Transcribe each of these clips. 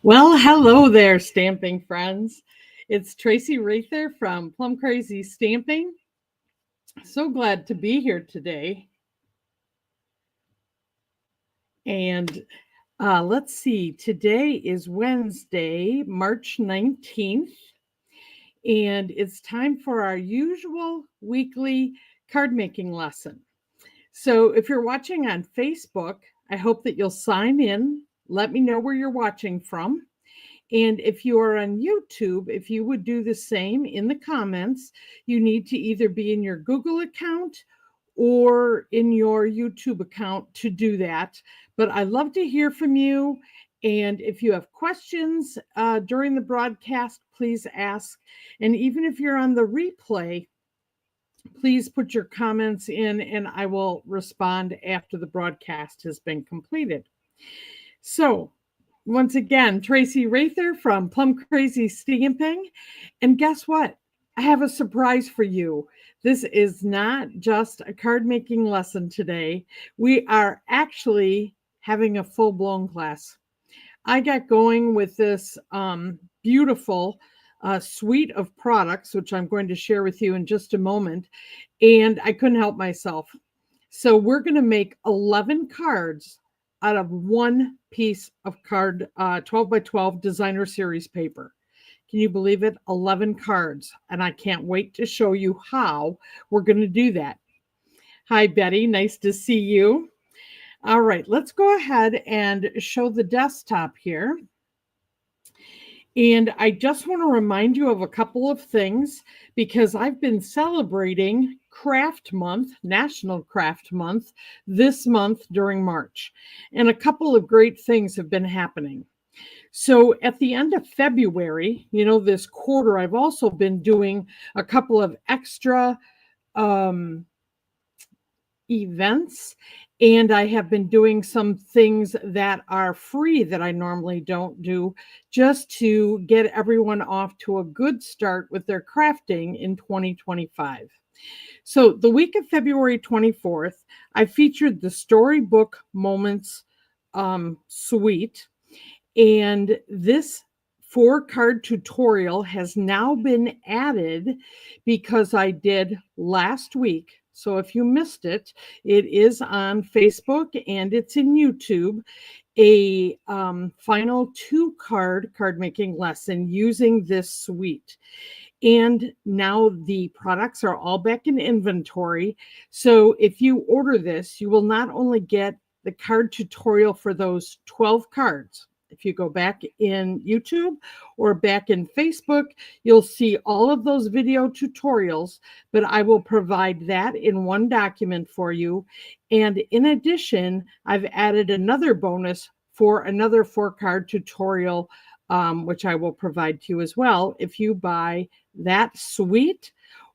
Well, hello there, stamping friends. It's Traci Raether from Plum Crazy Stamping. So glad to be here today. And let's see, today is Wednesday, March 19th, and it's time for our usual weekly card making lesson. So if you're watching on Facebook, I hope that you'll sign in. Let me know where you're watching from. And if you are on YouTube, if you would do the same in the comments, you need to either be in your Google account or in your YouTube account to do that. But I love to hear from you. And if you have questions during the broadcast, please ask. And even if you're on the replay, please put your comments in and I will respond after the broadcast has been completed. So, once again, Traci Raether from Plum Crazy Stamping. And guess what? I have a surprise for you. This is not just a card making lesson today. We are actually having a full-blown class. I got going with this beautiful suite of products, which I'm going to share with you in just a moment, and I couldn't help myself. So we're going to make 11 cards out of one piece of card 12 by 12 designer series paper. Can you believe it? 11 cards. And I can't wait to show you how we're going to do that. Hi, Betty. Nice to see you. All right, let's go ahead and show the desktop here. And I just want to remind you of a couple of things because I've been celebrating Craft Month, National Craft Month, this month during March. And a couple of great things have been happening. So at the end of February, this quarter, I've also been doing a couple of extra events. And I have been doing some things that are free that I normally don't do just to get everyone off to a good start with their crafting in 2025. So the week of February 24th, I featured the Storybook Moments suite. And this 4-card tutorial has now been added because I did last week. So if you missed it, it is on Facebook and it's in YouTube, a final 2-card card making lesson using this suite. And now the products are all back in inventory. So if you order this, you will not only get the card tutorial for those 12 cards. If you go back in YouTube or back in Facebook, you'll see all of those video tutorials, but I will provide that in one document for you. And in addition, I've added another bonus for another 4-card tutorial, which I will provide to you as well if you buy that suite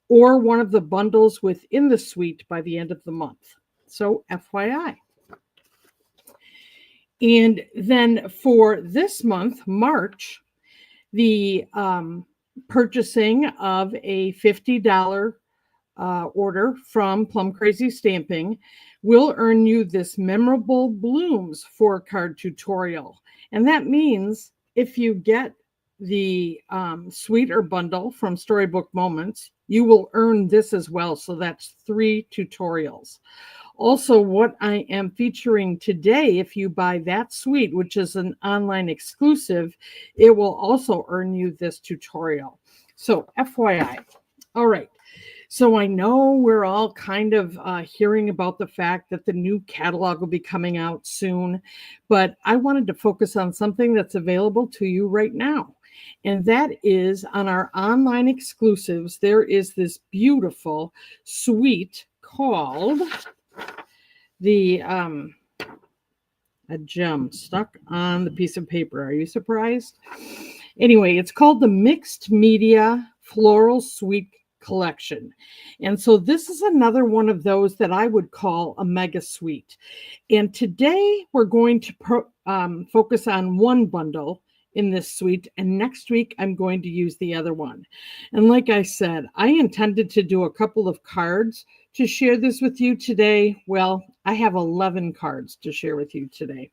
or one of the bundles within the suite by the end of the month. So FYI. And then for this month, March, the purchasing of a $50 order from Plum Crazy Stamping will earn you this Memorable Blooms 4-card tutorial. And that means if you get the suite or bundle from Storybook Moments, you will earn this as well. So that's 3 tutorials. Also, what I am featuring today, if you buy that suite, which is an online exclusive, it will also earn you this tutorial. So FYI. All right. So I know we're all kind of hearing about the fact that the new catalog will be coming out soon, but I wanted to focus on something that's available to you right now. And that is on our online exclusives, there is this beautiful suite called the a gem stuck on the piece of paper. Are you surprised? Anyway, it's called the Mixed Media Floral Suite Collection. And so this is another one of those that I would call a mega suite. And today we're going to focus on one bundle in this suite, and next week I'm going to use the other one. And like I said, I intended to do a couple of cards to share this with you today. Well, I have 11 cards to share with you today.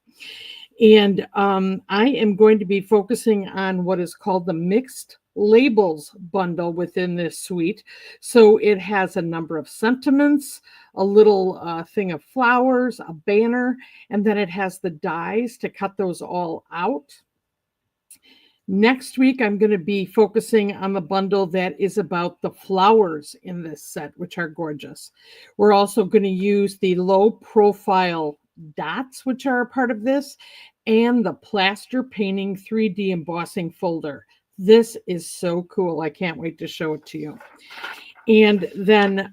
And I am going to be focusing on what is called the mixed labels bundle within this suite. So it has a number of sentiments, a little thing of flowers, a banner, and then it has the dies to cut those all out. Next week, I'm going to be focusing on the bundle that is about the flowers in this set, which are gorgeous. We're also going to use the low profile dots, which are a part of this, and the plaster painting 3D embossing folder. This is so cool. I can't wait to show it to you. And then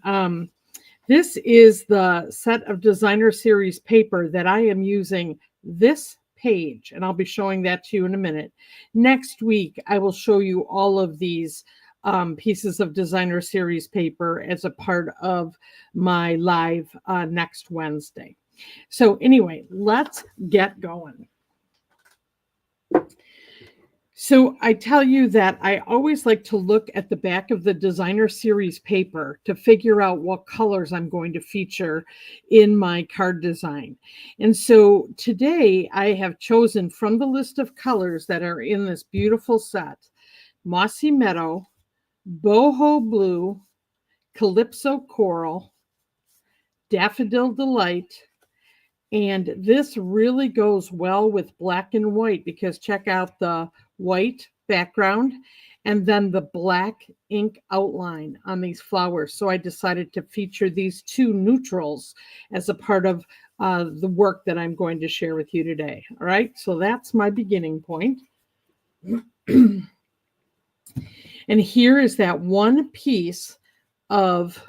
this is the set of designer series paper that I am using this page, and I'll be showing that to you in a minute. Next week, I will show you all of these pieces of designer series paper as a part of my live next Wednesday. So anyway, let's get going. So I tell you that I always like to look at the back of the designer series paper to figure out what colors I'm going to feature in my card design. And so today I have chosen from the list of colors that are in this beautiful set, Mossy Meadow, Boho Blue, Calypso Coral, Daffodil Delight, and this really goes well with black and white because check out the white background and then the black ink outline on these flowers. So I decided to feature these two neutrals as a part of the work that I'm going to share with you today. All right, so that's my beginning point. And here is that one piece of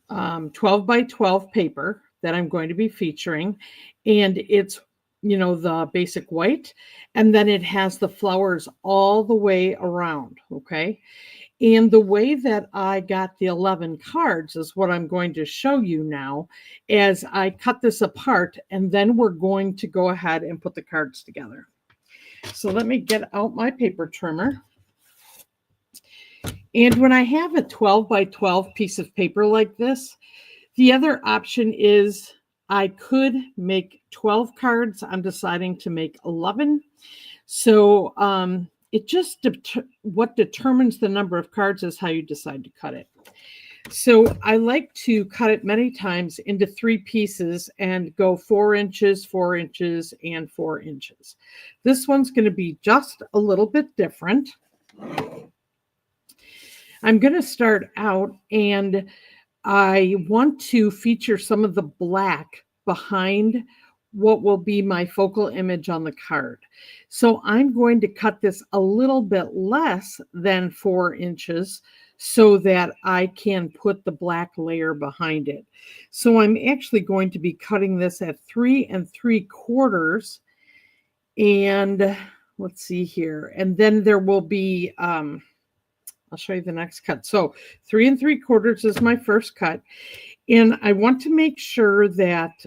12 by 12 paper that I'm going to be featuring. And it's, you know, the basic white, and then it has the flowers all the way around, okay? And the way that I got the 11 cards is what I'm going to show you now as I cut this apart, and then we're going to go ahead and put the cards together. So let me get out my paper trimmer. And when I have a 12 by 12 piece of paper like this, the other option is I could make 12 cards. I'm deciding to make 11. So it just, what determines the number of cards is how you decide to cut it. So I like to cut it many times into 3 pieces and go 4 inches, 4 inches, and 4 inches. This one's going to be just a little bit different. I'm going to start out, and I want to feature some of the black behind what will be my focal image on the card. So I'm going to cut this a little bit less than 4 inches so that I can put the black layer behind it. So I'm actually going to be cutting this at 3 3/4. And let's see here. And then there will be, I'll show you the next cut. So 3 3/4 is my first cut. And I want to make sure that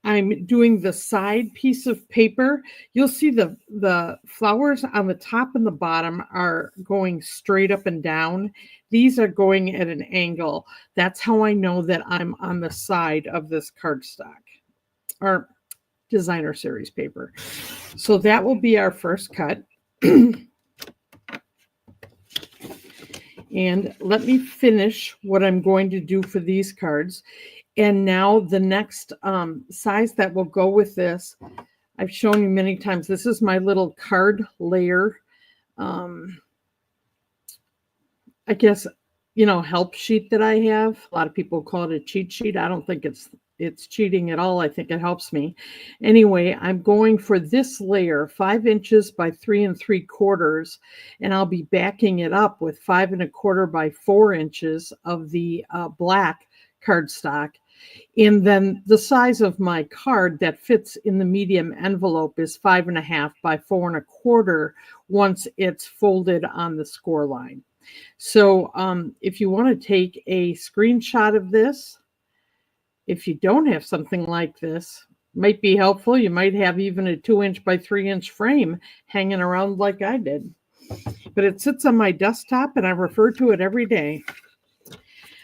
I'm doing the side piece of paper. You'll see the flowers on the top and the bottom are going straight up and down. These are going at an angle. That's how I know that I'm on the side of this cardstock or designer series paper. So that will be our first cut. And let me finish what I'm going to do for these cards. And now the next size that will go with this, I've shown you many times. This is my little card layer, I guess, you know, help sheet that I have. A lot of people call it a cheat sheet. I don't think it's cheating at all. I think it helps me. Anyway, I'm going for this layer, 5 inches by 3 3/4, and I'll be backing it up with 5 1/4 by 4 inches of the black cardstock. And then the size of my card that fits in the medium envelope is 5 1/2 by 4 1/4 once it's folded on the score line. So if you want to take a screenshot of this, if you don't have something like this, might be helpful. You might have even a 2 inch by 3 inch frame hanging around like I did. But it sits on my desktop and I refer to it every day.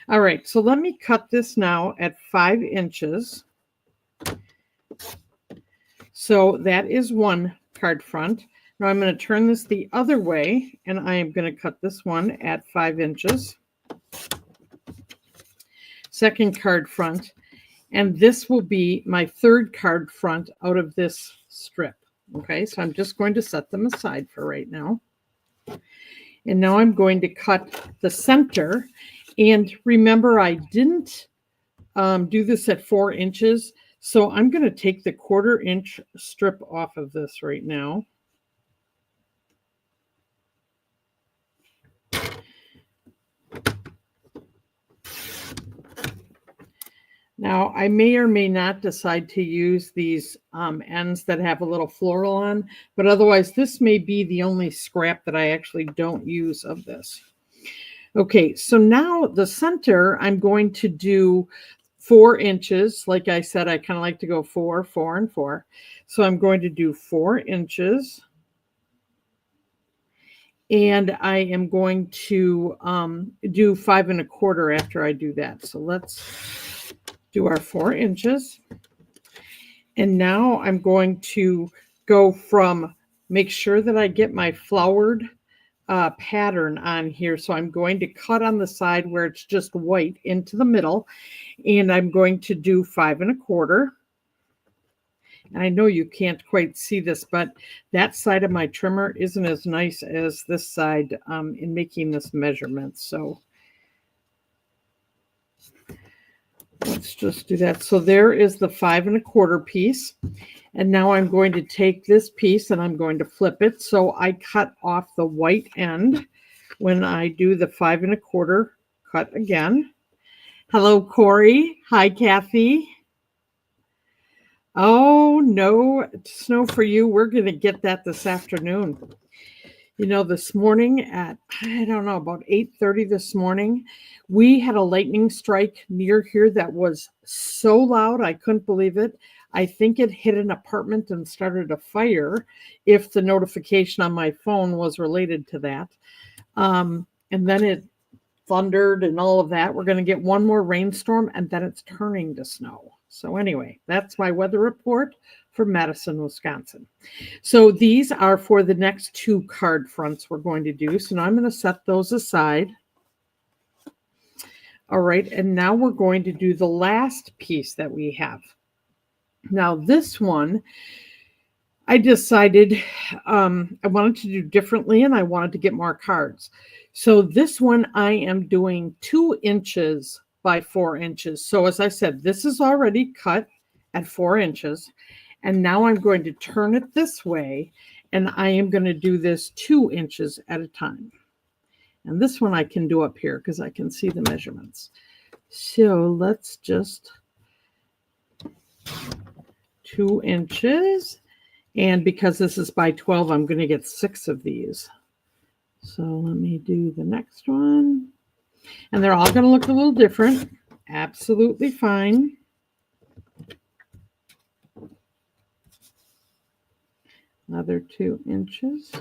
All right, so let me cut this now at 5 inches. So that is one card front. Now I'm going to turn this the other way, and I am going to cut this one at 5 inches. Second card front, and this will be my third card front out of this strip. Okay, so I'm just going to set them aside for right now. And now I'm going to cut the center. And remember, I didn't do this at 4 inches. So I'm going to take the 1/4 inch strip off of this right now. Now, I may or may not decide to use these ends that have a little floral on, but otherwise this may be the only scrap that I actually don't use of this. Okay, so now the center, I'm going to do 4 inches. Like I said, I kind of like to go 4, 4, and 4. So I'm going to do 4 inches. And I am going to do 5 1/4 after I do that. So let's do our 4 inches. And now I'm going to go from, make sure that I get my flowered pattern on here. So I'm going to cut on the side where it's just white into the middle, and I'm going to do 5 1/4. And I know you can't quite see this, but that side of my trimmer isn't as nice as this side in making this measurement. So let's just do that. So there is the 5 1/4 piece. And now I'm going to take this piece and I'm going to flip it. So I cut off the white end when I do the 5 1/4 cut again. Hello, Corey. Hi, Kathy. Oh, no snow for you. We're going to get that this afternoon. You know, this morning at, I don't know, about 8:30 this morning, we had a lightning strike near here that was so loud, I couldn't believe it. I think it hit an apartment and started a fire, if the notification on my phone was related to that. And then it thundered and all of that. We're going to get one more rainstorm, and then it's turning to snow. So anyway, that's my weather report for Madison, Wisconsin. So these are for the next 2 card fronts we're going to do. So now I'm going to set those aside. All right, and now we're going to do the last piece that we have. Now this one, I decided I wanted to do differently, and I wanted to get more cards. So this one I am doing 2 inches by 4 inches. So as I said, this is already cut at 4 inches. And now I'm going to turn it this way, and I am going to do this 2 inches at a time. And this one I can do up here because I can see the measurements. So let's just 2 inches. And because this is by 12, I'm going to get 6 of these. So let me do the next one. And they're all going to look a little different. Absolutely fine. Another 2 inches.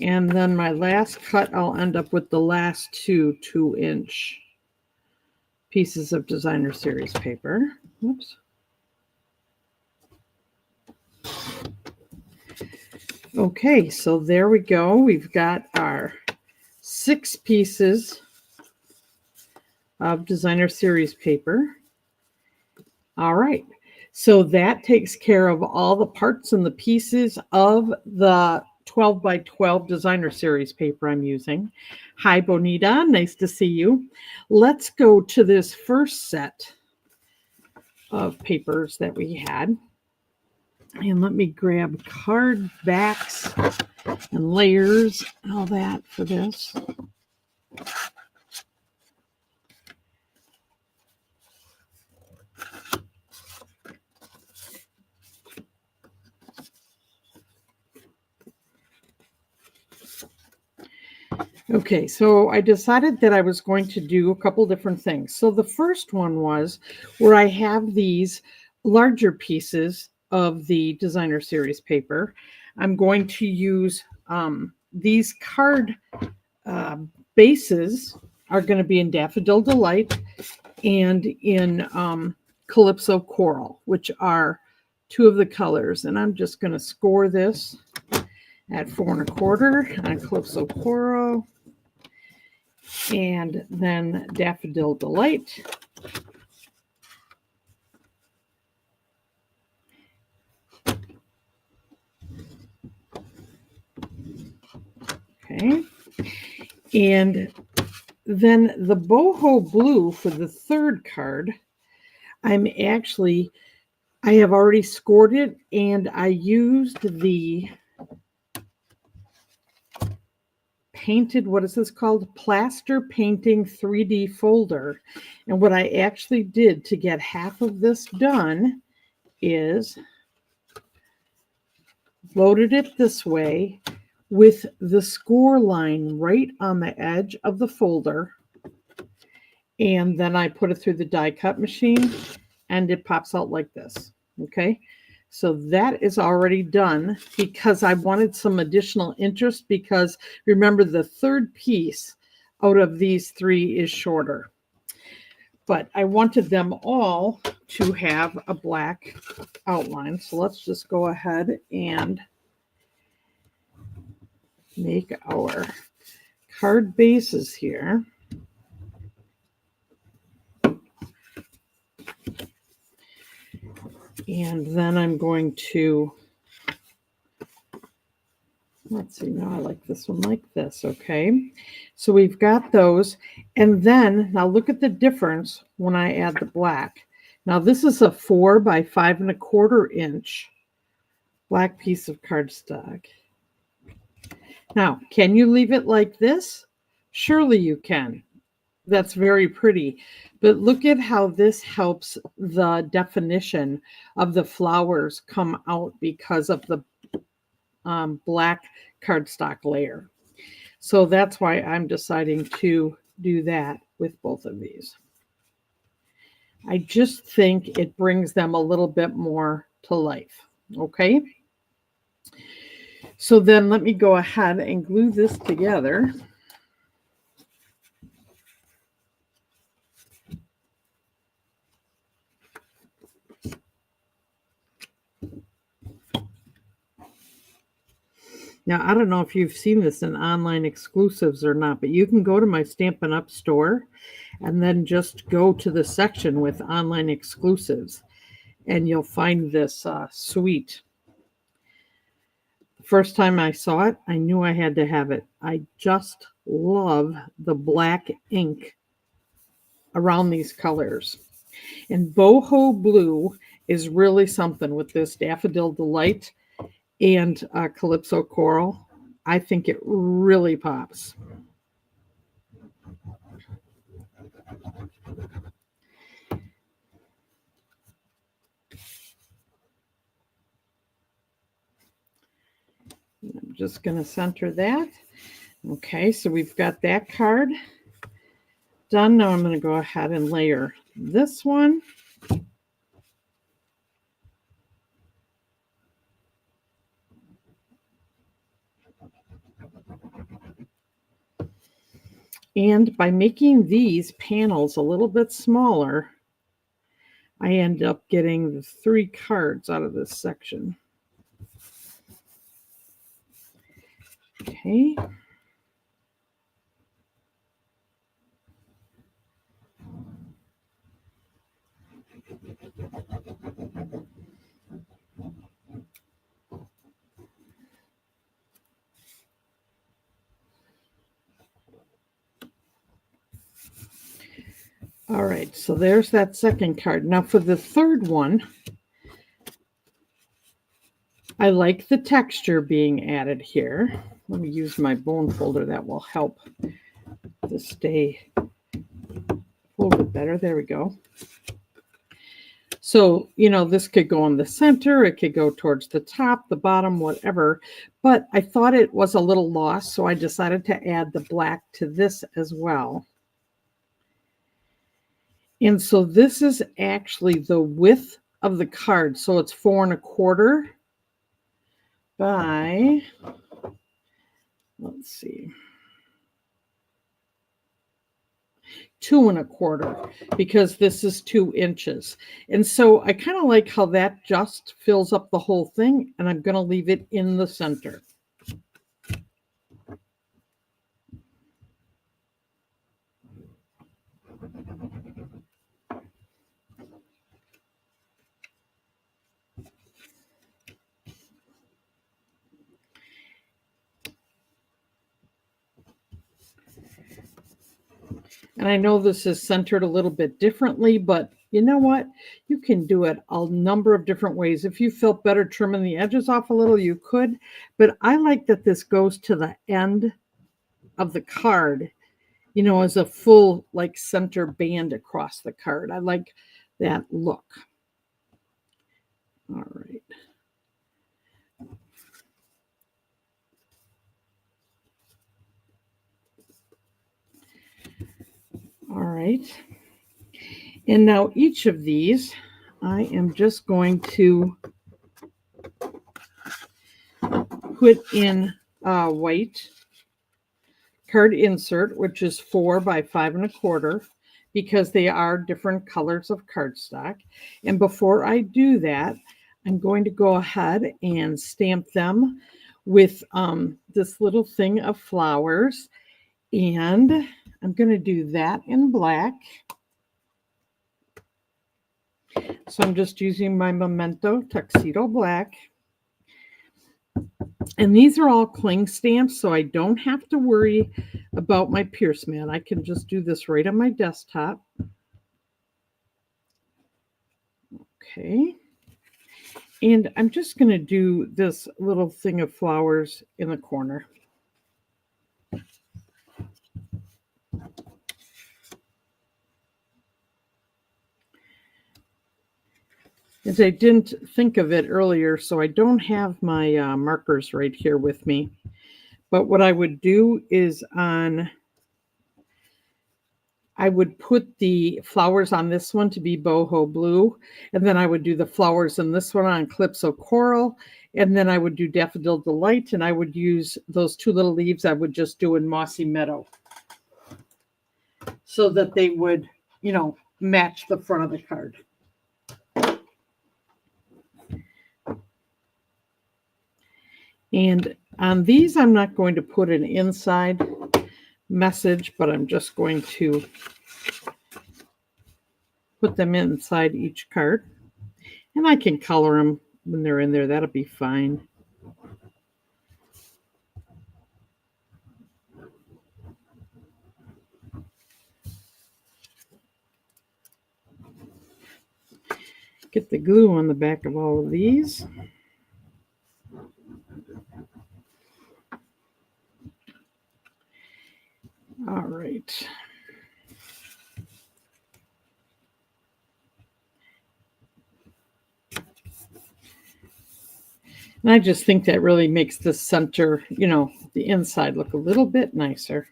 And then my last cut, I'll end up with the last 2 2-inch pieces of designer series paper. Oops. Okay, so there we go. We've got our 6 pieces of designer series paper. All right, so that takes care of all the parts and the pieces of the 12 by 12 designer series paper I'm using. Hi, Bonita. Nice to see you. Let's go to this first set of papers that we had. And let me grab card backs and layers and all that for this. Okay, so I decided that I was going to do a couple different things. So the first one was where I have these larger pieces of the designer series paper. I'm going to use these card bases are going to be in Daffodil Delight and in Calypso Coral, which are two of the colors. And I'm just going to score this at 4 1/4 on Calypso Coral, and then Daffodil Delight. Okay. And then the boho blue for the third card, I have already scored it, and I used the painted, what is this called? Plaster Painting 3D folder. And what I actually did to get half of this done is loaded it this way with the score line right on the edge of the folder. And then I put it through the die cut machine and it pops out like this. Okay. So that is already done because I wanted some additional interest, because remember, the third piece out of these three is shorter. But I wanted them all to have a black outline. So let's just go ahead and make our card bases here. And then I'm going to, let's see, now I like this one like this, okay? So we've got those. And then, now look at the difference when I add the black. Now this is a 4 by 5 1/4 inch black piece of cardstock. Now, can you leave it like this? Surely you can. That's very pretty. But look at how this helps the definition of the flowers come out because of the black cardstock layer. So that's why I'm deciding to do that with both of these. I just think it brings them a little bit more to life. Okay. So then let me go ahead and glue this together. Now, I don't know if you've seen this in online exclusives or not, but you can go to my Stampin' Up store and then just go to the section with online exclusives, and you'll find this suite. The first time I saw it, I knew I had to have it. I just love the black ink around these colors. And boho blue is really something with this Daffodil Delight and Calypso Coral. I think it really pops. I'm just going to center that. Okay, so we've got that card done. Now I'm going to go ahead and layer this one. And by making these panels a little bit smaller, I end up getting the 3 cards out of this section. Okay. All right, so there's that second card. Now for the third one, I like the texture being added here. Let me use my bone folder. That will help to stay folded better. There we go. So, you know, this could go in the center. It could go towards the top, the bottom, whatever. But I thought it was a little lost, so I decided to add the black to this as well. And so this is actually the width of the card. So it's 4 1/4 by, let's see, 2 1/4, because this is 2 inches. And so I kind of like how that just fills up the whole thing, and I'm going to leave it in the center. And I know this is centered a little bit differently, but you know what? You can do it a number of different ways. If you felt better trimming the edges off a little, you could. But I like that this goes to the end of the card, you know, as a full like center band across the card. I like that look. All right. All right. And now each of these, I am just going to put in white card insert, which is 4 by 5 1/4, because they are different colors of cardstock. And before I do that, I'm going to go ahead and stamp them with this little thing of flowers. And I'm going to do that in black. So I'm just using my Memento Tuxedo Black. And these are all cling stamps, so I don't have to worry about my pierce mat. I can just do this right on my desktop. Okay. And I'm just going to do this little thing of flowers in the corner. As I didn't think of it earlier, so I don't have my markers right here with me. But what I would do is I would put the flowers on this one to be boho blue, and then I would do the flowers in this one on Calypso Coral, and then I would do Daffodil Delight, and I would use those 2 little leaves I would just do in Mossy Meadow, so that they would, you know, match the front of the card. And on these, I'm not going to put an inside message, but I'm just going to put them inside each card. And I can color them when they're in there. That'll be fine. Get the glue on the back of all of these. All right. And I just think that really makes the center, you know, the inside look a little bit nicer.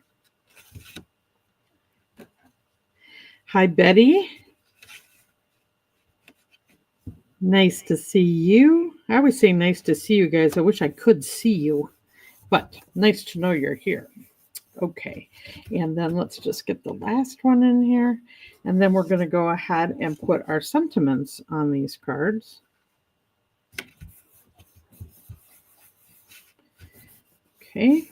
Hi, Betty. Nice to see you. I always say nice to see you guys. I wish I could see you, but nice to know you're here. Okay, and then let's just get the last one in here, and then we're going to go ahead and put our sentiments on these cards. Okay.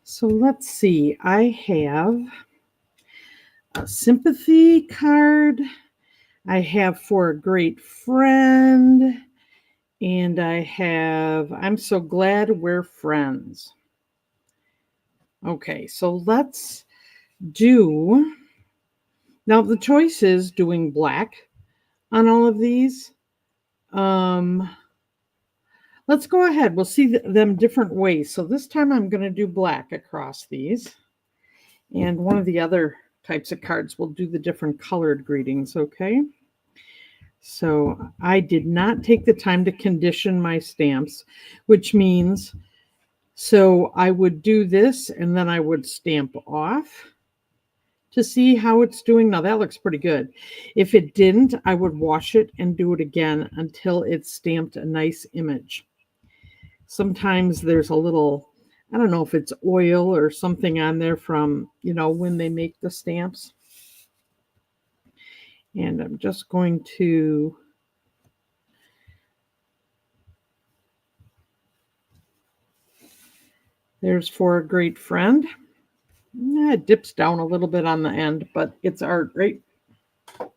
So let's see. I have a sympathy card. I have for a great friend. And I have, I'm so glad we're friends. Okay, so let's do, now the choice is doing black on all of these. Let's go ahead. We'll see them different ways. So this time I'm going to do black across these. And one of the other types of cards will do the different colored greetings, okay? So I did not take the time to condition my stamps, which means, so I would do this and then I would stamp off. to see how it's doing. Now that looks pretty good. If it didn't, I would wash it and do it again until it's stamped a nice image. Sometimes there's a little, I don't know if it's oil or something on there from, when they make the stamps. And I'm just going to there's For a Great Friend. It dips down a little bit on the end, but it's art, right? If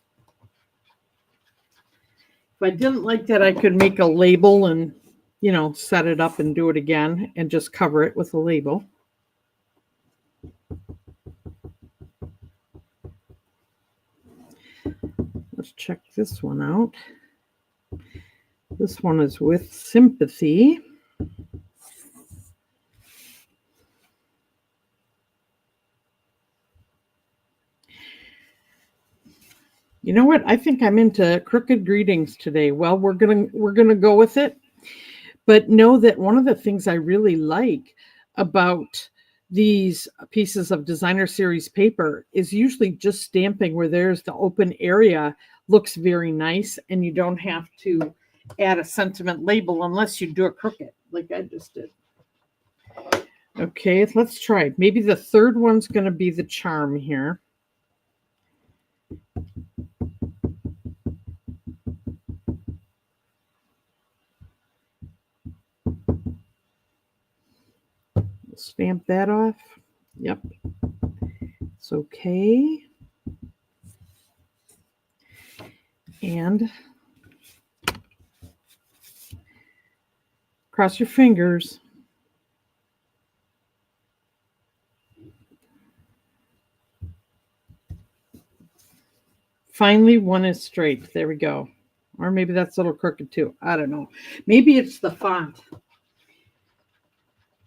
I didn't like that, I could make a label and, set it up and do it again and just cover it with a label. Let's check this one out. This one is With Sympathy. You know what? I think I'm into Crooked Greetings today. Well, we're gonna go with it. But know that one of the things I really like about these pieces of designer series paper is usually just stamping where there's the open area looks very nice, and you don't have to add a sentiment label unless you do it crooked like I just did. Okay, let's try it. Maybe the third one's going to be the charm here. Stamp that off. Yep. It's okay. And cross your fingers. Finally, one is straight. There we go. Or maybe that's a little crooked too. I don't know. Maybe it's the font.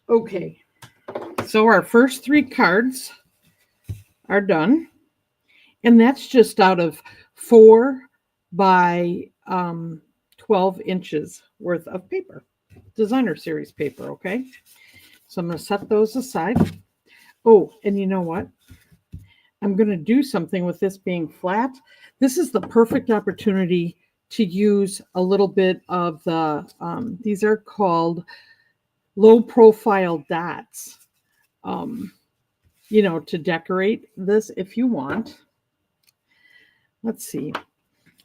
Okay. So our first 3 cards are done. And that's just out of 4 by 12 inches worth of paper. Designer series paper, okay? So I'm going to set those aside. Oh, and you know what? I'm going to do something with this being flat. This is the perfect opportunity to use a little bit of the, these are called low profile dots, to decorate this if you want. Let's see.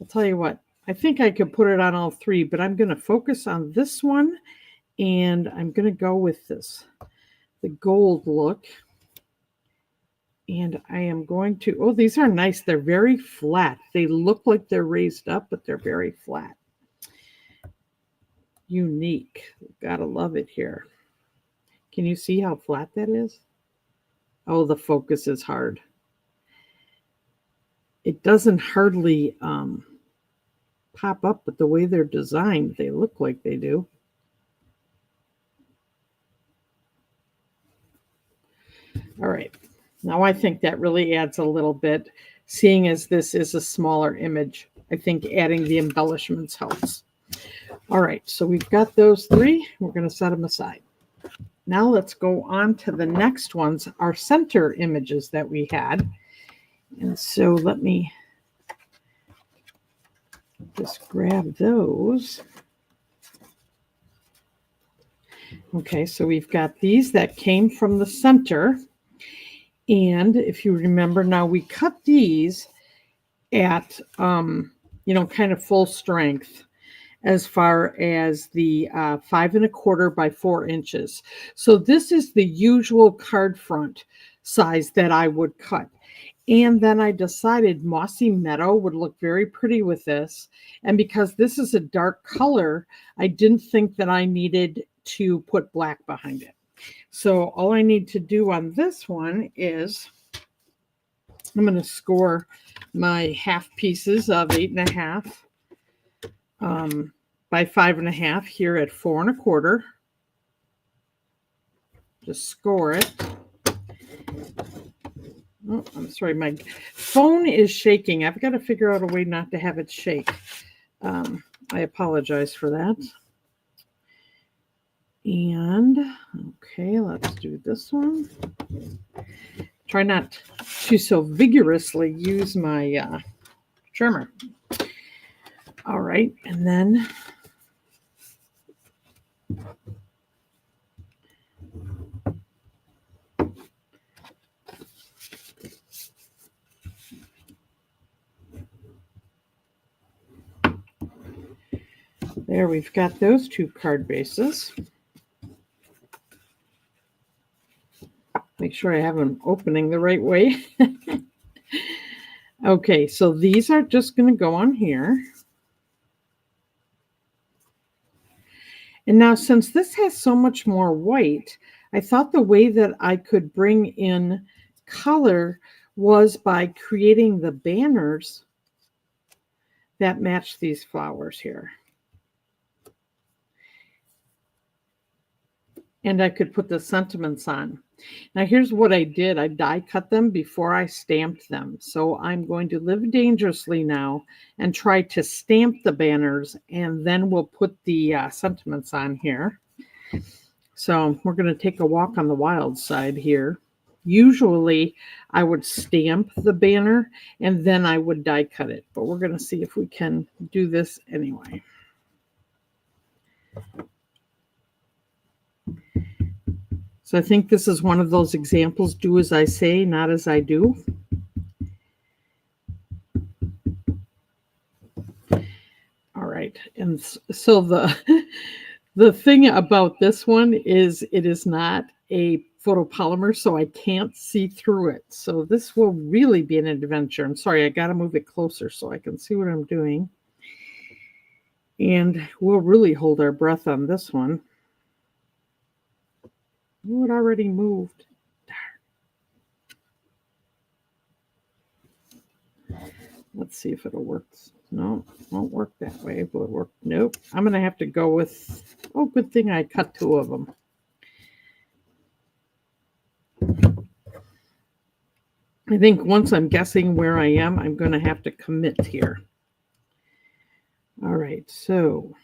I'll tell you what. I think I could put it on all 3, but I'm going to focus on this one, and I'm going to go with this, the gold look. And I am going to, oh, these are nice. They're very flat. They look like they're raised up, but they're very flat. Unique. Gotta love it here. Can you see how flat that is? Oh, the focus is hard. It doesn't hardly pop up, but the way they're designed, they look like they do. All right. Now I think that really adds a little bit, seeing as this is a smaller image. I think adding the embellishments helps. All right, so we've got those 3. We're going to set them aside. Now let's go on to the next ones, our center images that we had. And so let me just grab those. Okay, so we've got these that came from the center. And if you remember, now we cut these at, kind of full strength as far as the 5 1/4 by 4 inches. So this is the usual card front size that I would cut. And then I decided Mossy Meadow would look very pretty with this. And because this is a dark color, I didn't think that I needed to put black behind it. So all I need to do on this one is I'm going to score my half pieces of 8 1/2 by 5 1/2 here at 4 1/4. Just score it. Oh, I'm sorry, my phone is shaking. I've got to figure out a way not to have it shake. I apologize for that. And, okay, let's do this one. Try not to so vigorously use my trimmer. All right, and then there we've got those two card bases. Make sure I have them opening the right way. Okay, so these are just going to go on here. And now since this has so much more white, I thought the way that I could bring in color was by creating the banners that match these flowers here. And I could put the sentiments on. Now here's what I did. I die cut them before I stamped them. So I'm going to live dangerously now and try to stamp the banners, and then we'll put the sentiments on here. So we're going to take a walk on the wild side here. Usually I would stamp the banner and then I would die cut it, but we're going to see if we can do this anyway. So I think this is one of those examples, do as I say, not as I do. All right, and so the thing about this one is it is not a photopolymer, so I can't see through it. So this will really be an adventure. I'm sorry, I got to move it closer so I can see what I'm doing. And we'll really hold our breath on this one. Oh, it already moved. Darn. Let's see if it'll work. No, it won't work that way. Will it work? Nope. I'm going to have to go with, oh, good thing I cut two of them. I think once I'm guessing where I am, I'm going to have to commit here. All right, so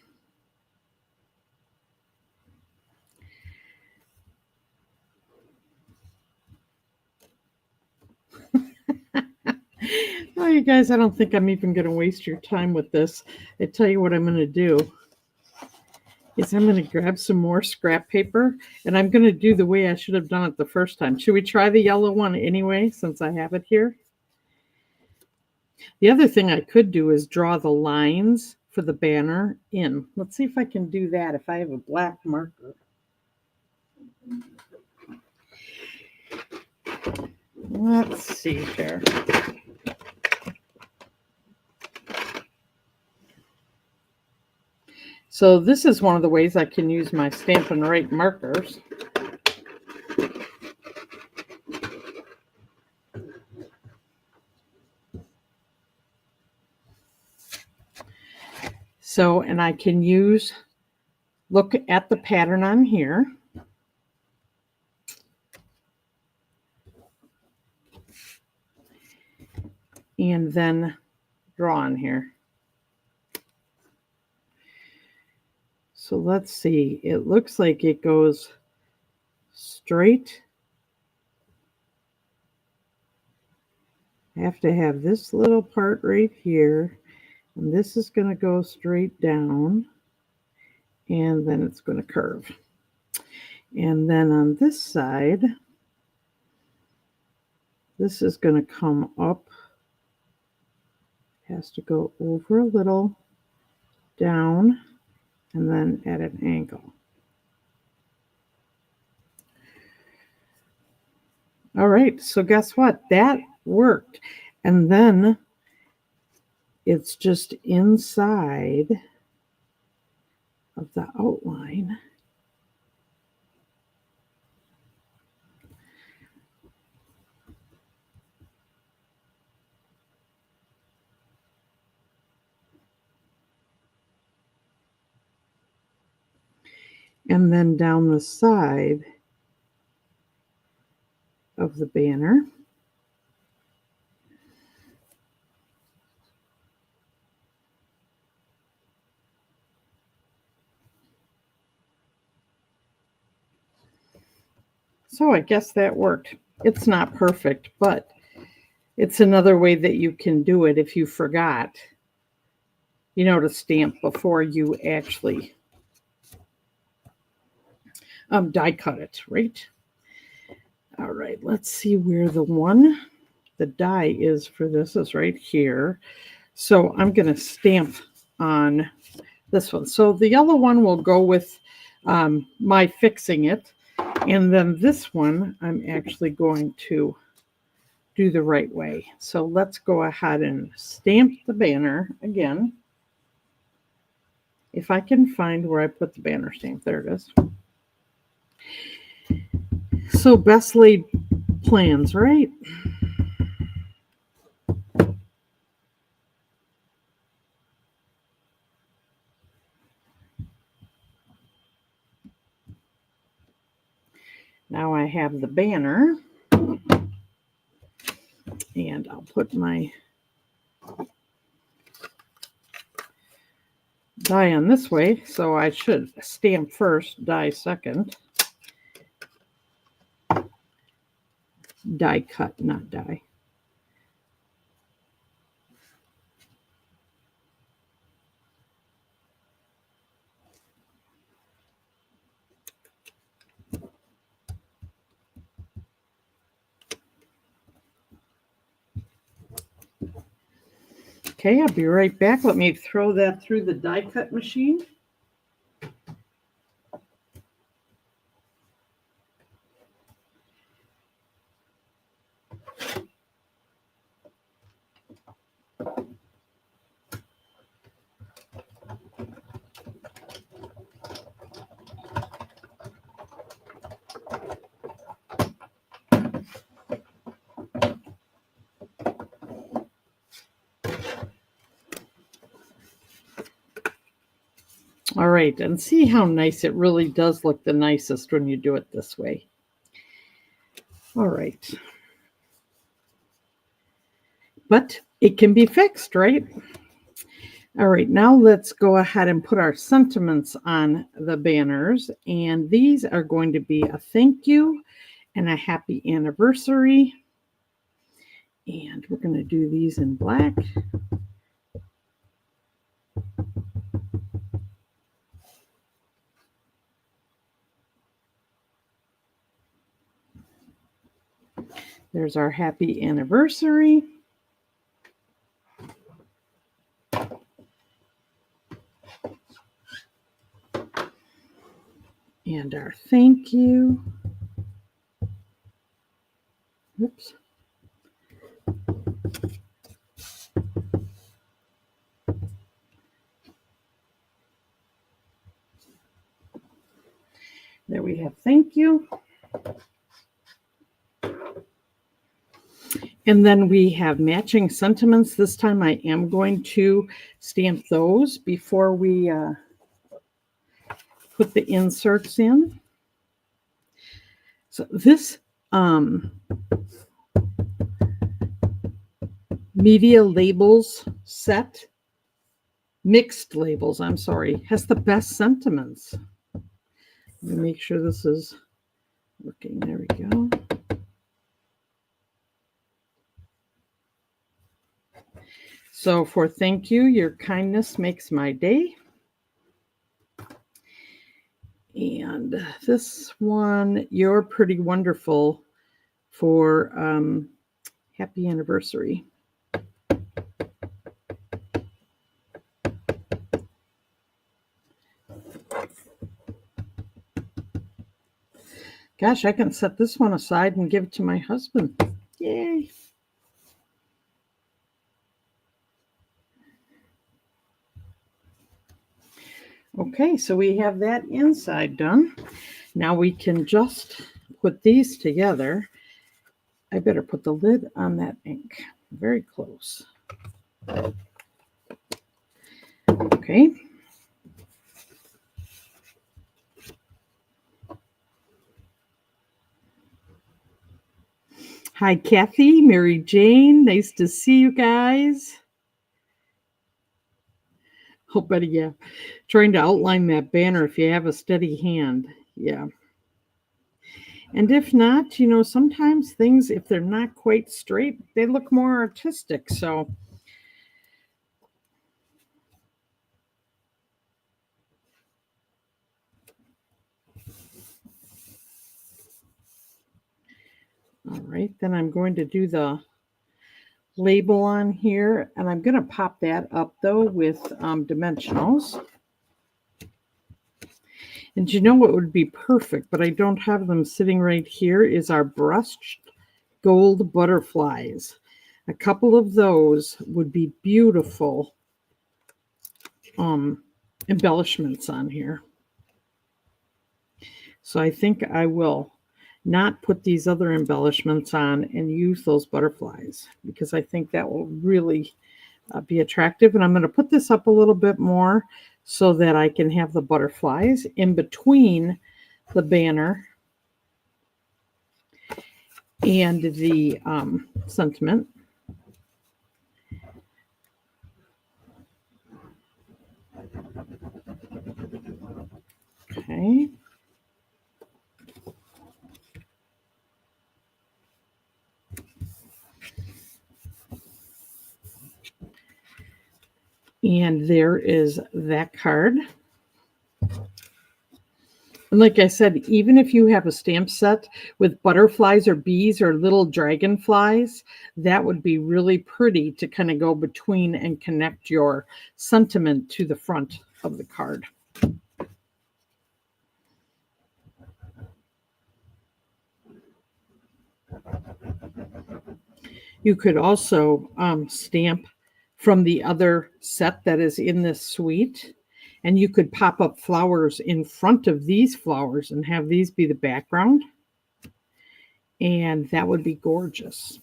well, you guys, I don't think I'm even going to waste your time with this. I tell you what I'm going to do is I'm going to grab some more scrap paper, and I'm going to do the way I should have done it the first time. Should we try the yellow one anyway, since I have it here? The other thing I could do is draw the lines for the banner in. Let's see if I can do that if I have a black marker. Let's see here. So this is one of the ways I can use my Stampin' Right markers. So, and I can use, look at the pattern on here. And then draw on here. So let's see, it looks like it goes straight. I have to have this little part right here, and this is going to go straight down, and then it's going to curve. And then on this side, this is going to come up, has to go over a little, down, and then at an angle. All right, so guess what? That worked. And then it's just inside of the outline. And then down the side of the banner. So I guess that worked. It's not perfect, but it's another way that you can do it if you forgot, to stamp before you actually die cut it, right? All right, let's see where the die is for this is right here. So I'm going to stamp on this one. So the yellow one will go with my fixing it. And then this one, I'm actually going to do the right way. So let's go ahead and stamp the banner again. If I can find where I put the banner stamp, there it is. So best laid plans, right? Now I have the banner, and I'll put my die on this way, so I should stamp first, die second. Die cut, not die. Okay, I'll be right back. Let me throw that through the die cut machine. All right, and see how nice it really does look the nicest when you do it this way. All right. But it can be fixed, right? All right, now let's go ahead and put our sentiments on the banners. And these are going to be a thank you and a happy anniversary. And we're going to do these in black. There's our happy anniversary. And our thank you. Oops. There we have thank you. And then we have matching sentiments. This time I am going to stamp those before we put the inserts in. So this media labels set, mixed labels, I'm sorry, has the best sentiments. Let me make sure this is working. There we go. So for thank you, your kindness makes my day. And this one, you're pretty wonderful, for happy anniversary. Gosh, I can set this one aside and give it to my husband. Yay. Okay, so we have that inside done. Now we can just put these together. I better put the lid on that ink. Very close. Okay. Hi, Kathy, Mary Jane. Nice to see you guys. Oh, buddy, yeah. Trying to outline that banner if you have a steady hand. Yeah. And if not, sometimes things, if they're not quite straight, they look more artistic. So, all right, then I'm going to do the label on here, and I'm going to pop that up though with dimensionals. And you know what would be perfect, but I don't have them sitting right here, is our brushed gold butterflies. A couple of those would be beautiful embellishments on here. So I think I will not put these other embellishments on and use those butterflies, because I think that will really be attractive. And I'm going to put this up a little bit more so that I can have the butterflies in between the banner and the sentiment. Okay. And there is that card. And like I said, even if you have a stamp set with butterflies or bees or little dragonflies, that would be really pretty to kind of go between and connect your sentiment to the front of the card. You could also stamp from the other set that is in this suite, and you could pop up flowers in front of these flowers and have these be the background, and that would be gorgeous.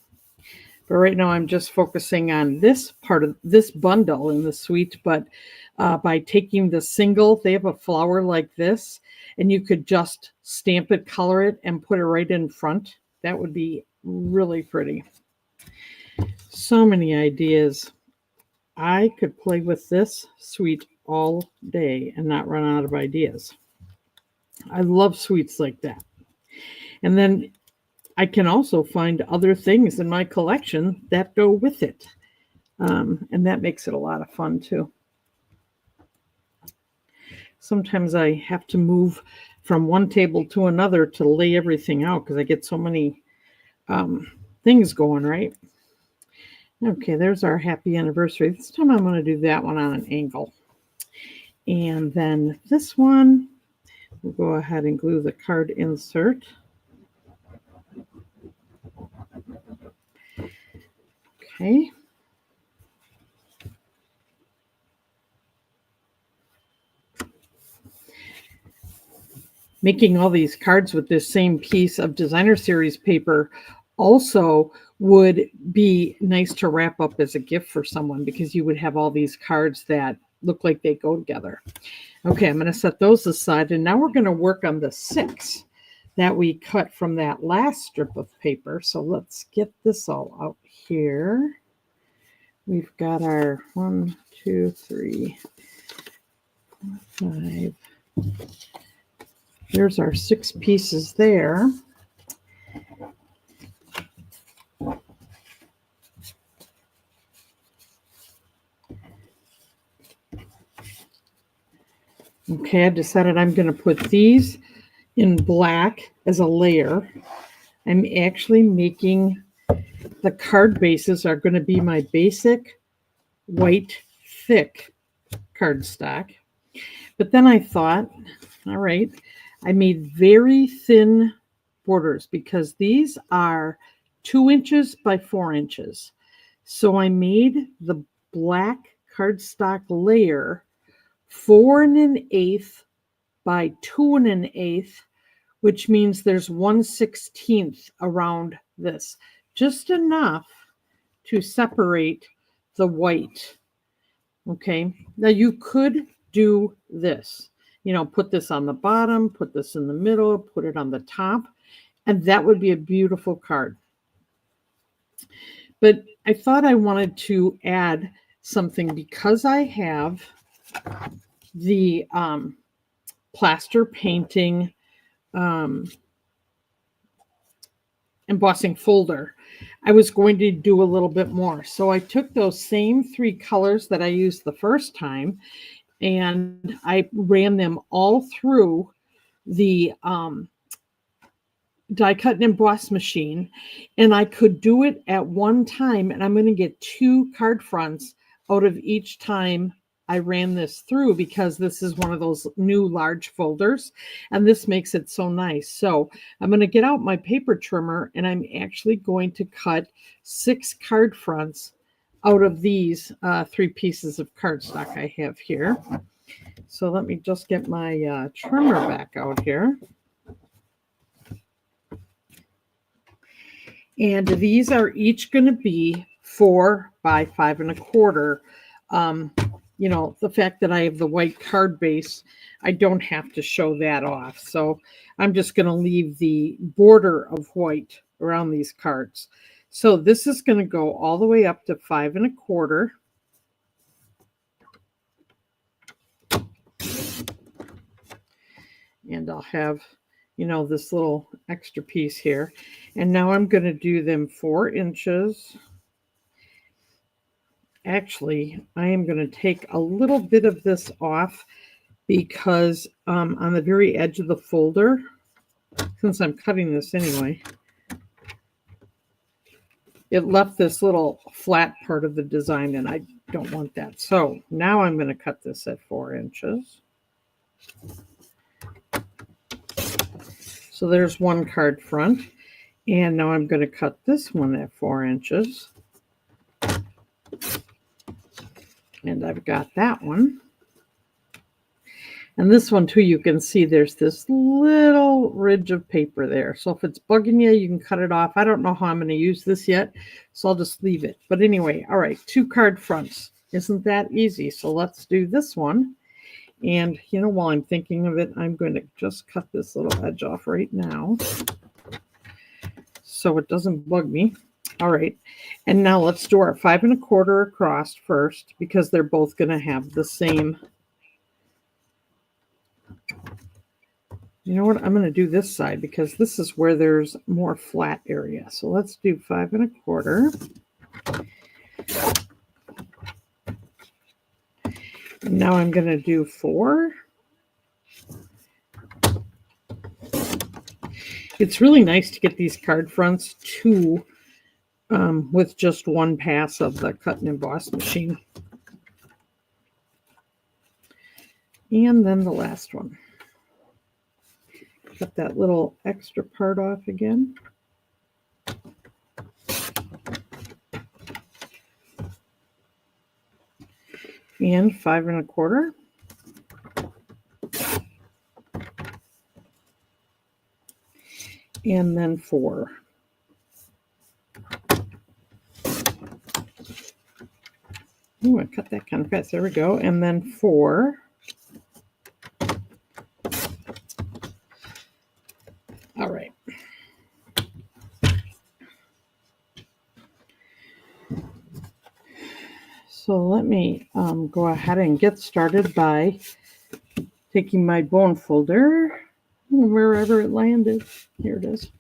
But right now I'm just focusing on this part of this bundle in the suite. But by taking the single, they have a flower like this, and you could just stamp it, color it, and put it right in front. That would be really pretty. So many ideas. I could play with this suite all day and not run out of ideas. I love suites like that. And then I can also find other things in my collection that go with it. And that makes it a lot of fun too. Sometimes I have to move from one table to another to lay everything out because I get so many things going, right? Okay, there's our happy anniversary. This time I'm going to do that one on an angle. And then this one, we'll go ahead and glue the card insert. Okay. Making all these cards with this same piece of designer series paper also would be nice to wrap up as a gift for someone, because you would have all these cards that look like they go together. Okay, I'm going to set those aside, and now we're going to work on the 6 that we cut from that last strip of paper. So let's get this all out here. We've got our 1, 2, 3, 4, 5. There's our 6 pieces there. Okay, I decided I'm going to put these in black as a layer. I'm actually making the card bases are going to be my basic white thick cardstock. But then I thought, all right, I made very thin borders because these are 2 inches by 4 inches. So I made the black cardstock layer 4 1/8 by 2 1/8, which means there's 1/16 around this, just enough to separate the white. Okay, now you could do this, put this on the bottom, put this in the middle, put it on the top, and that would be a beautiful card. But I thought I wanted to add something because I have the plaster painting embossing folder, I was going to do a little bit more. So I took those same 3 colors that I used the first time, and I ran them all through the die cut and emboss machine, and I could do it at one time, and I'm going to get 2 card fronts out of each time I ran this through, because this is one of those new large folders, and this makes it so nice. So I'm going to get out my paper trimmer, and I'm actually going to cut 6 card fronts out of these 3 pieces of cardstock I have here. So let me just get my trimmer back out here. And these are each going to be 4 by 5 1/4. You know, the fact that I have the white card base, I don't have to show that off. So I'm just going to leave the border of white around these cards. So this is going to go all the way up to 5 1/4. And I'll have, you know, this little extra piece here. And now I'm going to do them 4 inches. Actually, I am going to take a little bit of this off, because on the very edge of the folder, since I'm cutting this anyway, it left this little flat part of the design, and I don't want that. So now I'm going to cut this at 4 inches. So there's 1 card front, and now I'm going to cut this one at 4 inches. And I've got that one. And this one too, you can see there's this little ridge of paper there. So if it's bugging you, you can cut it off. I don't know how I'm going to use this yet, so I'll just leave it. But anyway, all right, 2 card fronts. Isn't that easy? So let's do this one. And, you know, while I'm thinking of it, I'm going to just cut this little edge off right now, so it doesn't bug me. All right, and now let's do our 5 1/4 across first, because they're both going to have the same. You know what? I'm going to do this side, because this is where there's more flat area. So let's do 5 1/4. And now I'm going to do 4. It's really nice to get these card fronts too, with just 1 pass of the cut and emboss machine. And then the last one. Cut that little extra part off again. And 5 1/4. And then 4. Ooh, I cut that kind of fast. There we go. And then 4. All right. So let me go ahead and get started by taking my bone folder, wherever it landed. Here it is.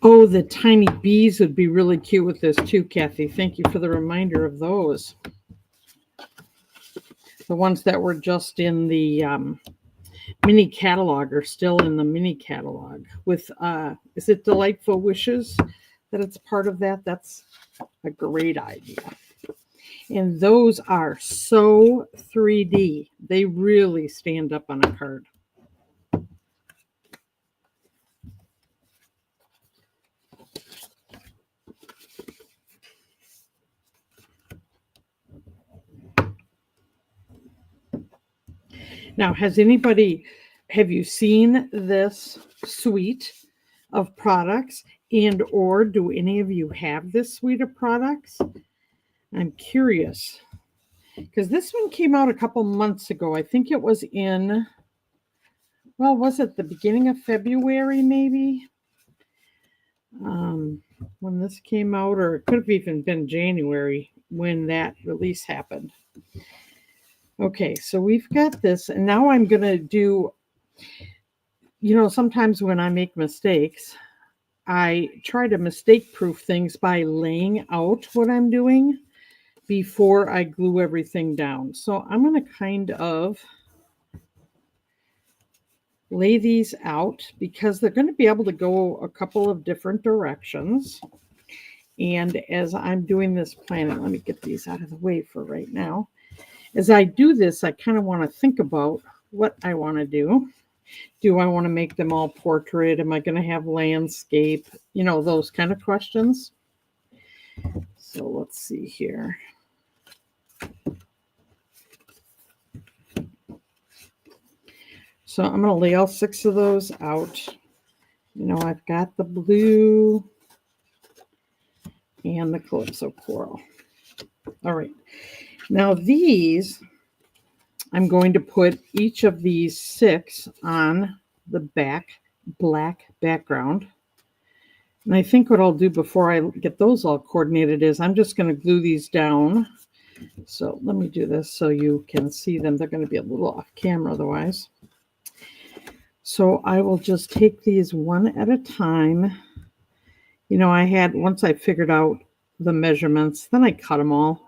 Oh, the tiny bees would be really cute with this too, Kathy. Thank you for the reminder of those. The ones that were just in the mini catalog are still in the mini catalog with, is it Delightful Wishes that it's part of that? That's a great idea. And those are so 3D. They really stand up on a card. Now, have you seen this suite of products, and or do any of you have this suite of products? I'm curious, because this one came out a couple months ago. I think it was in, well, was it the beginning of February maybe? When this came out, or it could have even been January when that release happened. Okay, so we've got this, and now I'm going to do, sometimes when I make mistakes, I try to mistake-proof things by laying out what I'm doing before I glue everything down. So I'm going to kind of lay these out because they're going to be able to go a couple of different directions. And as I'm doing this planning, let me get these out of the way for right now. As I do this, I kind of want to think about what I want to do. Do I want to make them all portrait? Am I going to have landscape? Those kind of questions. So let's see here. So I'm going to lay all 6 of those out. I've got the blue and the Calypso Coral. All right. Now these, I'm going to put each of these 6 on the black background. And I think what I'll do before I get those all coordinated is I'm just going to glue these down. So let me do this so you can see them. They're going to be a little off camera otherwise. So I will just take these one at a time. Once I figured out the measurements, then I cut them all.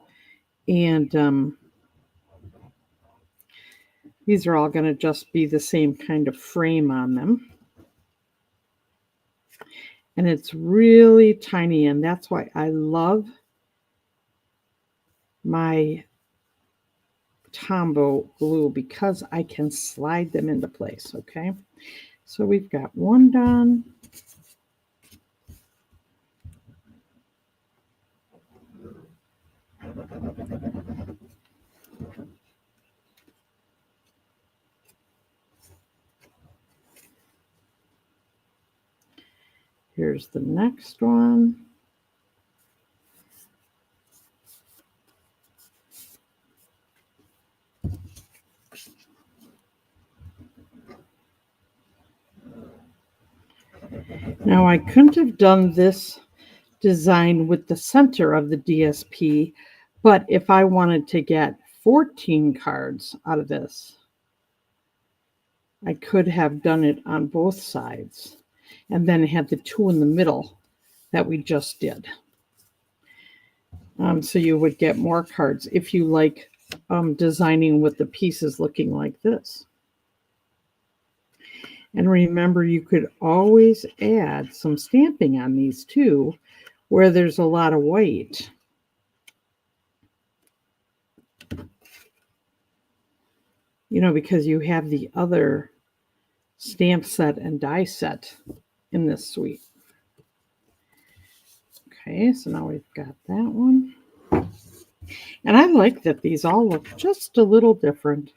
And these are all going to just be the same kind of frame on them. And it's really tiny, and that's why I love my Tombow glue, because I can slide them into place, okay? So we've got one done. Here's the next one. Now I couldn't have done this design with the center of the DSP, but if I wanted to get 14 cards out of this, I could have done it on both sides and then had the 2 in the middle that we just did. So you would get more cards if you like designing with the pieces looking like this. And remember, you could always add some stamping on these too, where there's a lot of white. Because you have the other stamp set and die set in this suite. Okay, so now we've got that one. And I like that these all look just a little different.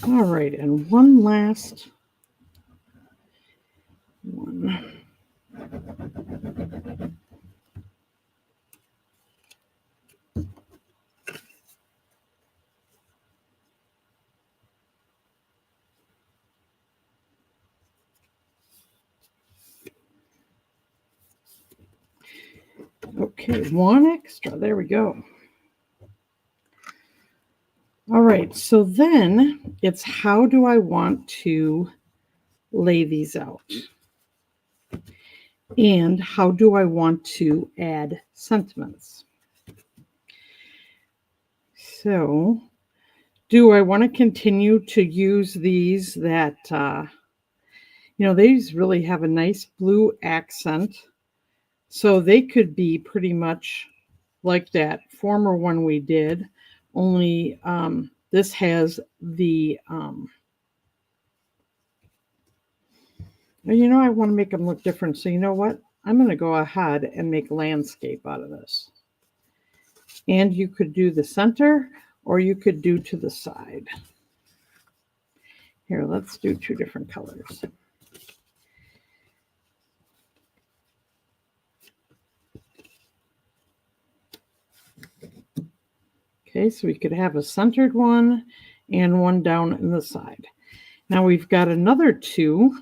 All right, and one last one. Okay, one extra. There we go. All right, so then it's how do I want to lay these out? And how do I want to add sentiments? So, do I want to continue to use these that, these really have a nice blue accent. So they could be pretty much like that former one we did, only this has the, I want to make them look different. So you know what? I'm going to go ahead and make landscape out of this. And you could do the center or you could do to the side. Here, let's do 2 different colors. Okay, so we could have a centered one and one down in the side. Now we've got another two.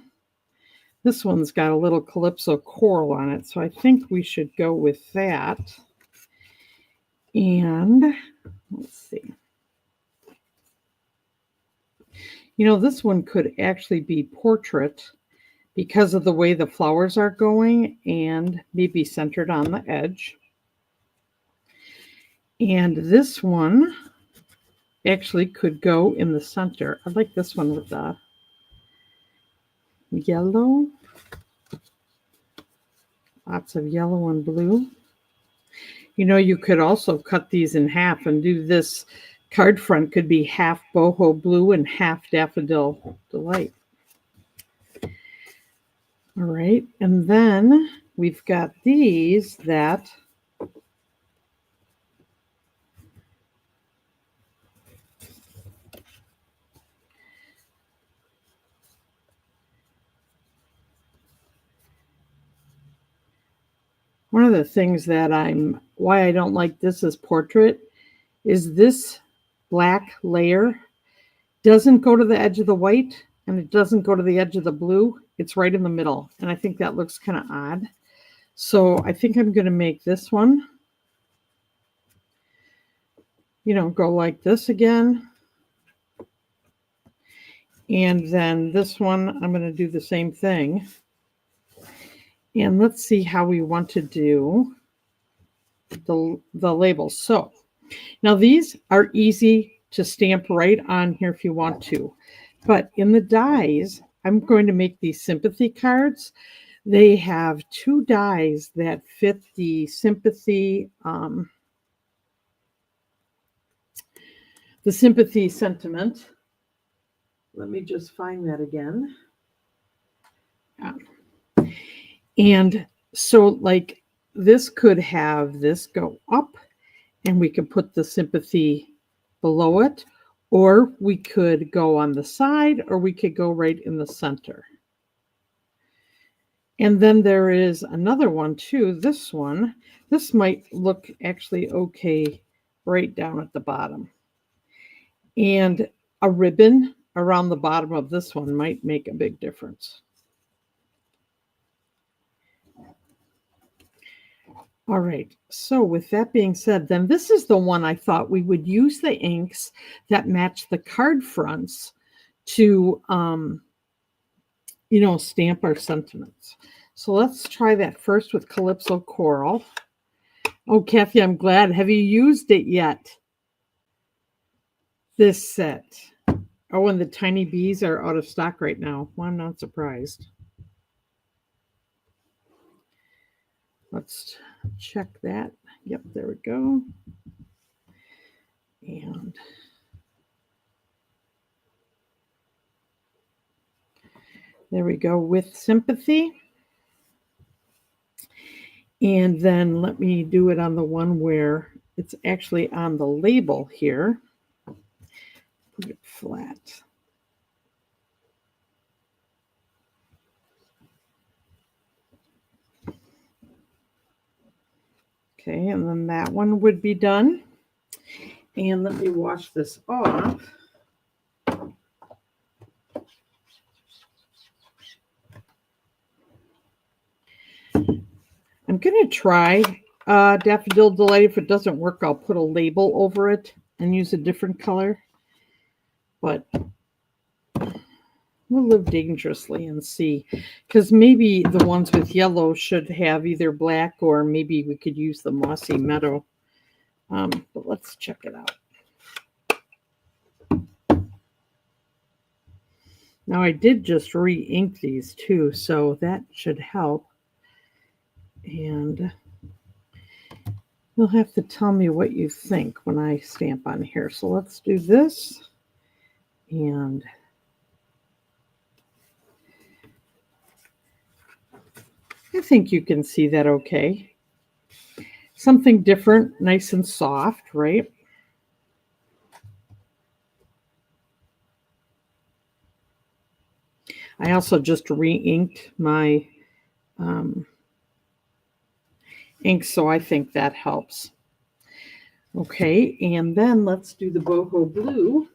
This one's got a little calypso coral on it, so I think we should go with that. And let's see. You know, this one could actually be portrait because of the way the flowers are going and maybe centered on the edge. And this one actually could go in the center. I like this one with the yellow. Lots of yellow and blue. You know, you could also cut these in half and do this card front could be half boho blue and half daffodil delight. All right, and then we've got these that one of the things that why I don't like this as portrait is this black layer doesn't go to the edge of the white and it doesn't go to the edge of the blue. It's right in the middle. And I think that looks kind of odd. So I think I'm going to make this one, you know, go like this again. And then this one, I'm going to do the same thing. And let's see how we want to do the labels. So now these are easy to stamp right on here if you want to. But in the dies, I'm going to make these sympathy cards. They have two dies that fit the sympathy sentiment. Let me just find that again. And so like this could have this go up and we could put the sympathy below it, or we could go on the side, or we could go right in the center. And then there is another one too. This one, this might look actually okay right down at the bottom. And a ribbon around the bottom of this one might make a big difference. All right, so with that being said, then this is the one I thought we would use the inks that match the card fronts to, you know, stamp our sentiments. So let's try that first with Calypso Coral. Oh, Kathy, I'm glad. Have you used it yet? This set. Oh, and the tiny bees are out of stock right now. Well, I'm not surprised. Let's check that. Yep, there we go. And there we go with sympathy. And then let me do it on the one where it's actually on the label here. Put it flat. Okay, and then that one would be done. And let me wash this off. I'm going to try Daffodil Delight. If it doesn't work, I'll put a label over it and use a different color. But we'll live dangerously and see. Because maybe the ones with yellow should have either black or maybe we could use the Mossy Meadow. But let's check it out. Now I did just re-ink these too, so that should help. And you'll have to tell me what you think when I stamp on here. So let's do this. And I think you can see that okay. Something different, nice and soft, right? I also just re-inked my ink, so I think that helps. Okay, and then let's do the boho blue.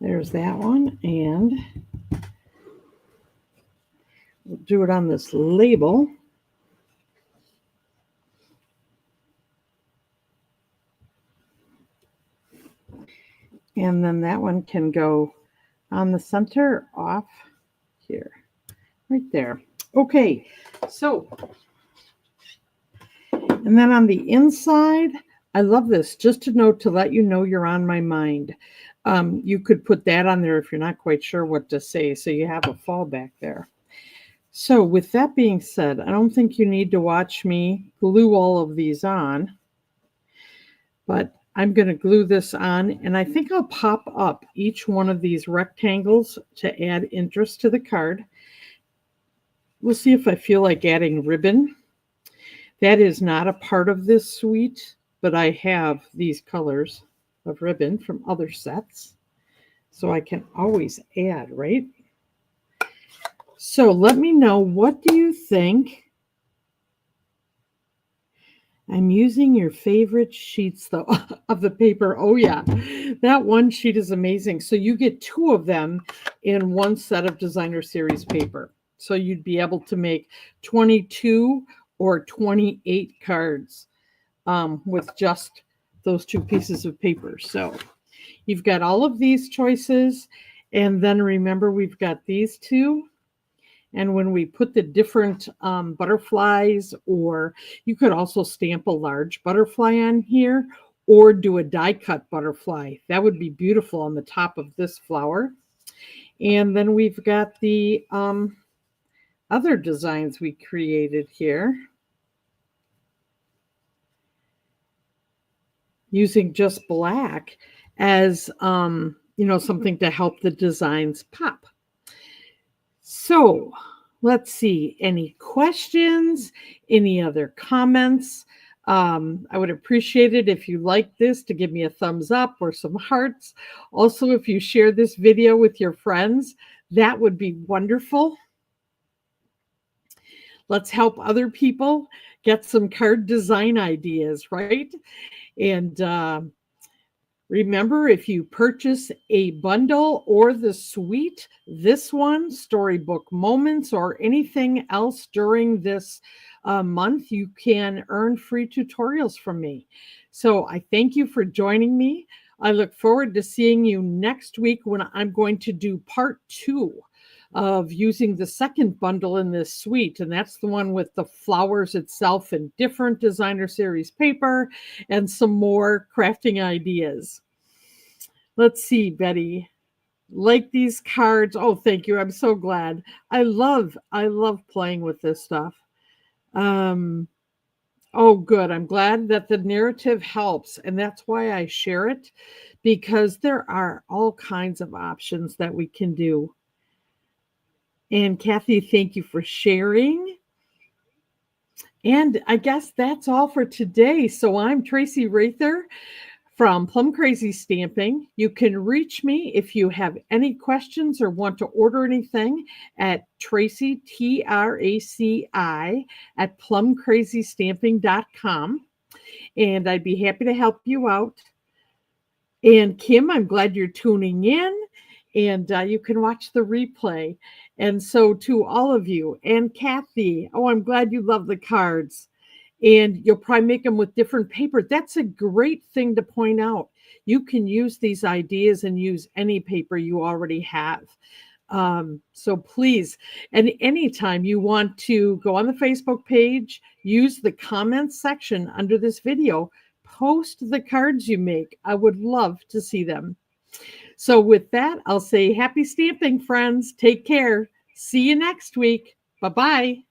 There's that one, and we'll do it on this label. And then that one can go on the center off here, right there. Okay, so, and then on the inside, I love this, just a note to let you know you're on my mind. You could put that on there if you're not quite sure what to say, so you have a fallback there. So with that being said, I don't think you need to watch me glue all of these on, but I'm going to glue this on, and I think I'll pop up each one of these rectangles to add interest to the card. We'll see if I feel like adding ribbon. That is not a part of this suite, but I have these colors of ribbon from other sets, so I can always add, right? So let me know, what do you think? I'm using your favorite sheets, though, of the paper. Oh, yeah. That one sheet is amazing. So you get 2 of them in one set of designer series paper. So you'd be able to make 22 or 28 cards with just those 2 pieces of paper. So you've got all of these choices. And then remember, we've got these 2. And when we put the different butterflies, or you could also stamp a large butterfly on here, or do a die cut butterfly. That would be beautiful on the top of this flower. And then we've got the other designs we created here, using just black as something to help the designs pop. So let's see, any questions, any other comments? I would appreciate it if you like this to give me a thumbs up or some hearts. Also, if you share this video with your friends, that would be wonderful. Let's help other people get some card design ideas, right? And remember, if you purchase a bundle or the suite, this one, Storybook Moments, or anything else during this month, you can earn free tutorials from me. So I thank you for joining me. I look forward to seeing you next week when I'm going to do part 2 of using the second bundle in this suite. And that's the one with the flowers itself and different designer series paper and some more crafting ideas. Let's see, Betty. Like these cards. Oh, thank you. I'm so glad. I love playing with this stuff. Oh, good. I'm glad that the narrative helps. And that's why I share it, because there are all kinds of options that we can do. And Kathy, thank you for sharing. And I guess that's all for today. So I'm Traci Raether from Plum Crazy Stamping. You can reach me if you have any questions or want to order anything at Traci, Traci, at plumcrazystamping.com. And I'd be happy to help you out. And Kim, I'm glad you're tuning in, and you can watch the replay. And so to all of you, and Kathy, oh, I'm glad you love the cards. And you'll probably make them with different paper. That's a great thing to point out. You can use these ideas and use any paper you already have. So please, and anytime you want to go on the Facebook page, use the comments section under this video, post the cards you make. I would love to see them. So with that, I'll say happy stamping, friends. Take care. See you next week. Bye-bye.